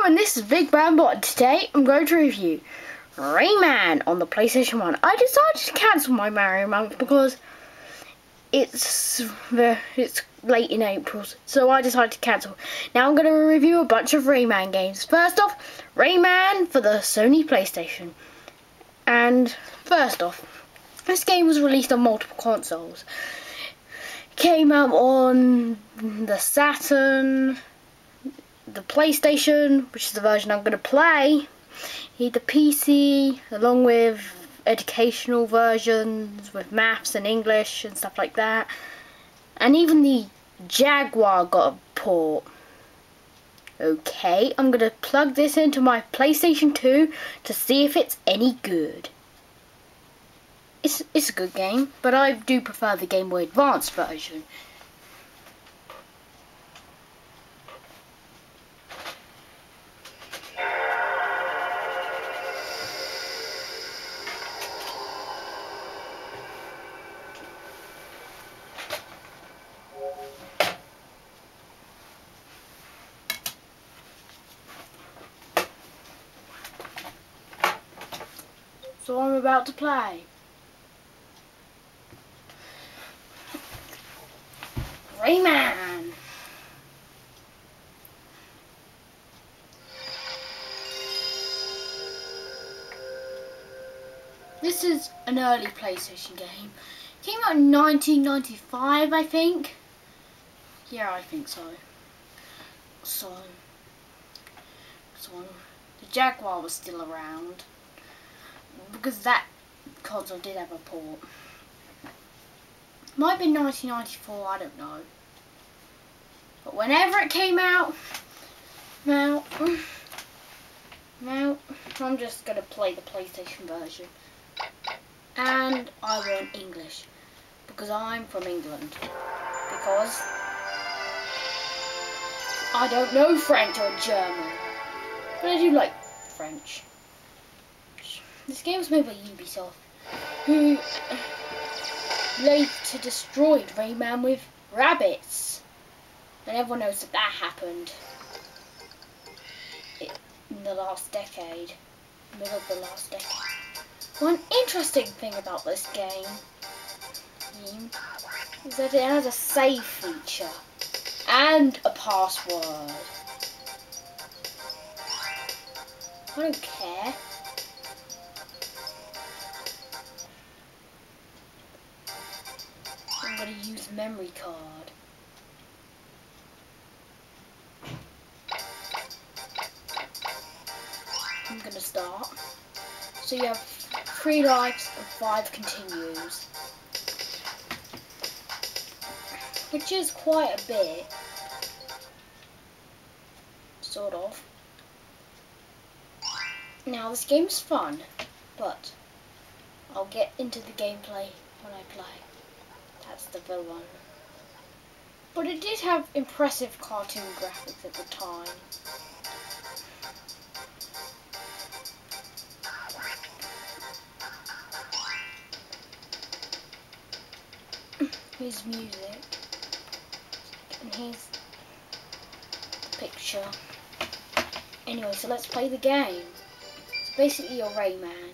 and this is Big Bad Bot. Today I'm going to review Rayman on the PlayStation 1. I decided to cancel my Mario month because it's late in April, so I decided to cancel. Now I'm going to review a bunch of Rayman games. First off, Rayman for the Sony PlayStation. And first off, this game was released on multiple consoles. It came out on the Saturn, the PlayStation, which is the version I'm going to play, the PC, along with educational versions with maths and English and stuff like that, and even the Jaguar got a port. Okay, I'm going to plug this into my PlayStation 2 to see if it's any good. It's a good game, but I do prefer the Game Boy Advance version. So I'm about to play Rayman. This is an early PlayStation game. It came out in 1995, I think. Yeah, I think so. So the Jaguar was still around, because that console did have a port. Might have been 1994, I don't know. But whenever it came out, now I'm just going to play the PlayStation version. And I want English, because I'm from England. Because I don't know French or German, but I do like French. This game was made by Ubisoft, who later destroyed Rayman with rabbits. And everyone knows that happened in the last decade, middle of the last decade. One interesting thing about this game is that it has a save feature and a password. I don't care. I'm going to use memory card. I'm going to start. So you have 3 lives and 5 continues, which is quite a bit, sort of. Now this game's fun, but I'll get into the gameplay when I play. That's the villain. But it did have impressive cartoon graphics at the time. Here's music. And here's the picture. Anyway, so let's play the game. So basically you're Rayman.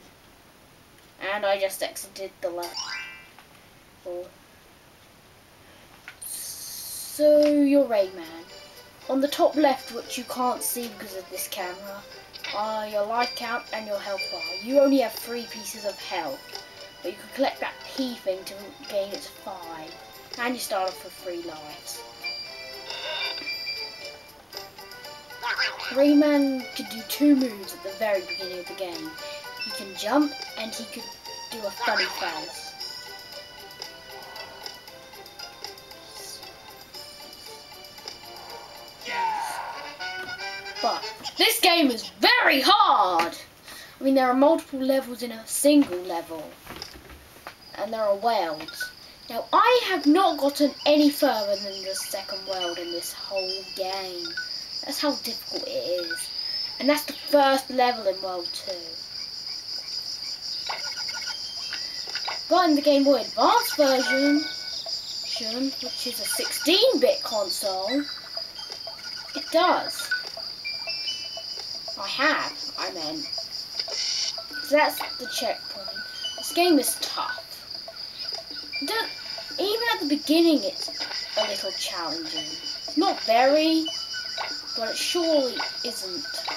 And I just exited the level. So you're Rayman. On the top left, which you can't see because of this camera, are your life count and your health bar. You only have 3 pieces of health, but you can collect that P thing to gain its 5. And you start off with 3 lives. Rayman could do 2 moves at the very beginning of the game. He can jump and he could do a funny face. But this game is very hard! I mean, there are multiple levels in a single level. And there are worlds. Now, I have not gotten any further than the second world in this whole game. That's how difficult it is. And that's the first level in World 2. But in the Game Boy Advance version, which is a 16-bit console, it does. I meant. So that's the checkpoint. This game is tough. Even at the beginning it's a little challenging. Not very, but it surely isn't a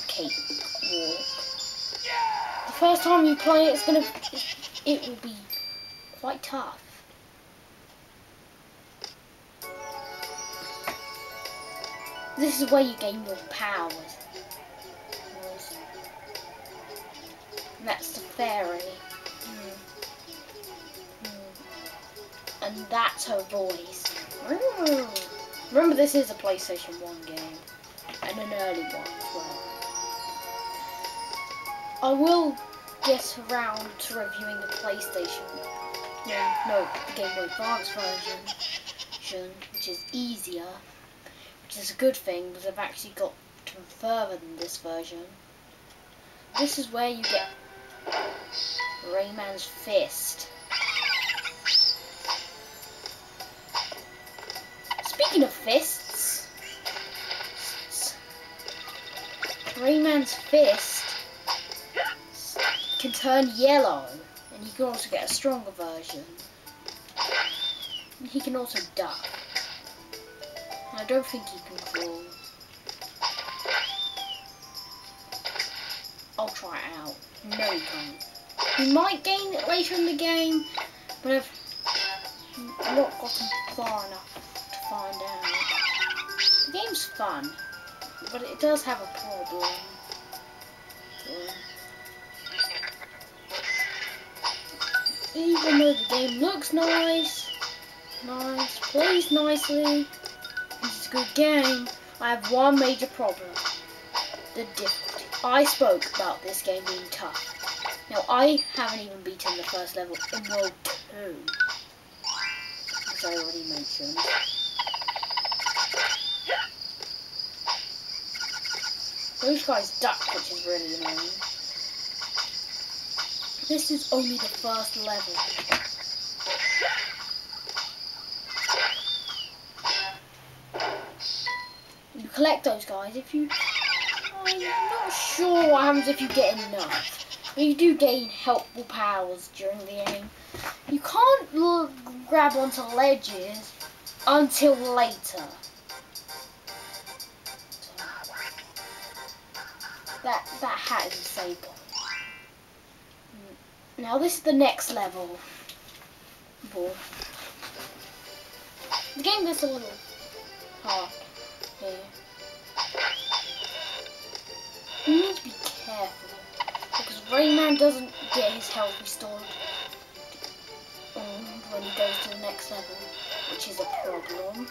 cakewalk. The first time you play it will be quite tough. This is where you gain your powers. And that's the fairy. And that's her voice. Remember, this is a PlayStation 1 game. And an early one as well. I will get around to reviewing the PlayStation. No, the Game Boy Advance version, which is easier. Which is a good thing, because I've actually got further than this version. This is where you get Rayman's fist. Speaking of fists, Rayman's fist can turn yellow, and you can also get a stronger version. And he can also duck. I don't think he can crawl. I'll try it out. No, he can't. He might gain it later in the game, but I've not gotten far enough to find out. The game's fun, but it does have a problem. Even though the game looks nice, plays nicely, it's a good game, I have one major problem. The difficulty. I spoke about this game being tough. Now, I haven't even beaten the first level in World 2, as I already mentioned. Those guys duck, which is really annoying. This is only the first level. You collect those guys if you... I'm not sure what happens if you get enough. But you do gain helpful powers during the game. You can't grab onto ledges until later. That hat is a sable. Now this is the next level. The game gets a little hard here. You need to be careful, because Rayman doesn't get his health restored when he goes to the next level, which is a problem,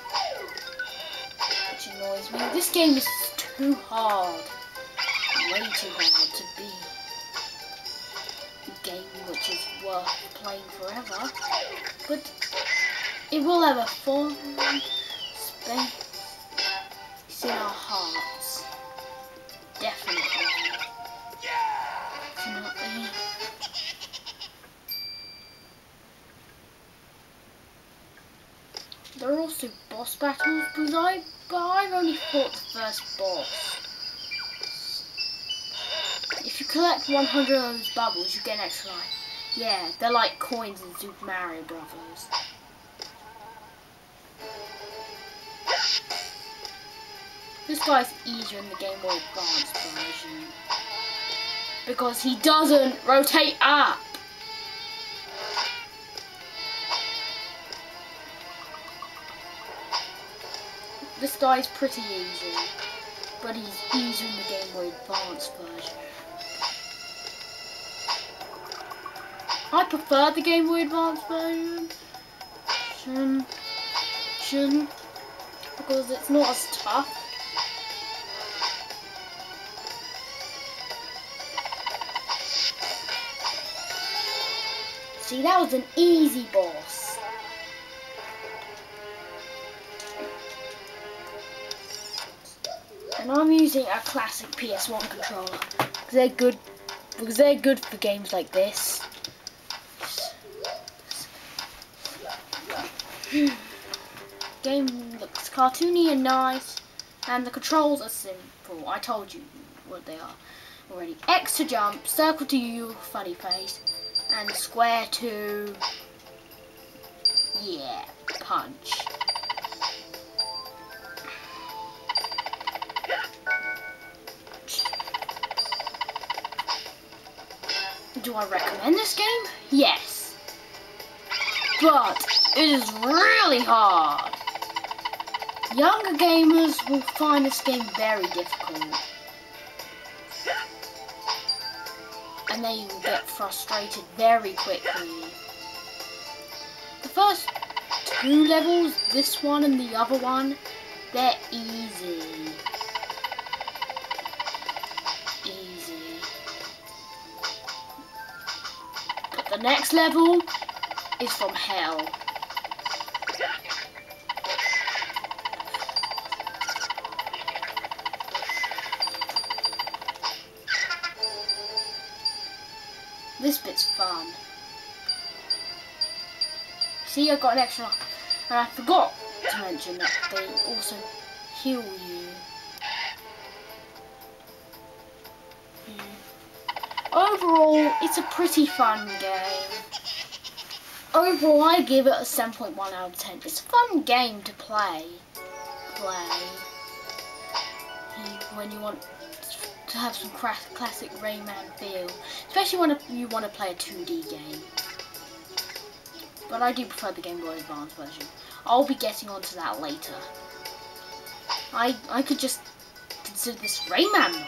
which annoys me. This game is too hard, way too hard to be a game which is worth playing forever, but it will have a fun space in our hearts. Definitely. Definitely. There are also boss battles, but I've only fought the first boss. If you collect 100 of those bubbles, you get an extra life. Yeah, they're like coins in Super Mario Brothers. This guy's easier in the Game Boy Advance version because he doesn't rotate up. This guy's pretty easy, but he's easier in the Game Boy Advance version. I prefer the Game Boy Advance version because it's not as tough. See, that was an easy boss. And I'm using a classic PS1 controller because they're good for games like this. Game looks cartoony and nice, and the controls are simple. I told you what they are already. X to jump, circle to you funny face, and square to, yeah, punch. Do I recommend this game? Yes. But it is really hard. Younger gamers will find this game very difficult. And they will get frustrated very quickly. The first 2 levels, this one and the other one, they're easy. But the next level is from hell. This bit's fun. See, I got an extra, and I forgot to mention that they also heal you. Overall, it's a pretty fun game. Overall, I give it a 7.1 out of 10. It's a fun game to play. When you want to have some classic Rayman feel, especially when you want to play a 2D game. But I do prefer the Game Boy Advance version. I'll be getting onto that later. I could just consider this Rayman month.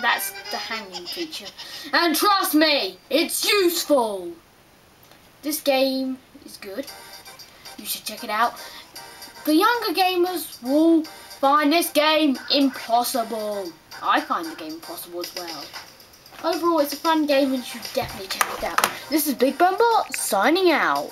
That's the hanging feature. And trust me, it's useful! This game is good. You should check it out. The younger gamers will find this game impossible. I find the game impossible as well. Overall, it's a fun game and you should definitely check it out. This is Big Bumble signing out.